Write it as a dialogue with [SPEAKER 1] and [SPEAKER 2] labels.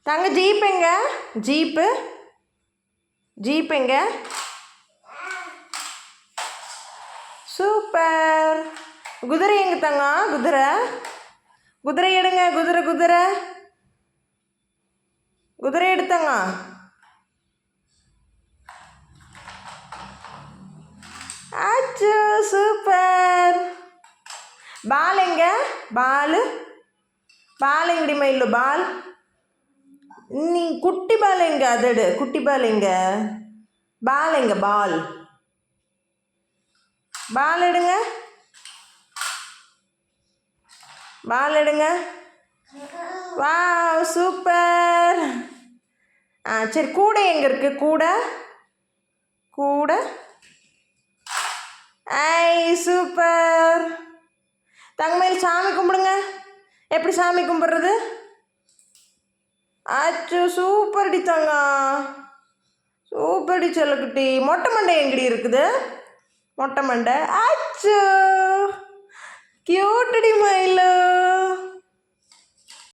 [SPEAKER 1] தங்க ஜீப் எங்க? ஜீப் எங்க? சூப்பர். குதிரை எங்க தங்க? குதிரை எடுங்க. குதிரை எடுத்தங்க. ஆச்சு, சூப்பர். பால் எங்க? பால் எங்கடி மயிலு? நீ குட்டி பால் எங்க? அதடு. குட்டி பால் எங்க? பால் எடுங்க. Wow, super. சரி, கூடை எங்க இருக்கு? கூடை. ஐ, சூப்பர். தங்கமயில் சாமி கும்பிடுங்க. எப்படி சாமி கும்பிட்றது? அச்சோ, சூப்பர்டி தங்கம். சூப்பர்டி செல்லக்குட்டி. மொட்டை மண்டை எங்கடி இருக்குது? மொட்டை மண்டை. அச்சோ, கியூட்டடி மயிலு.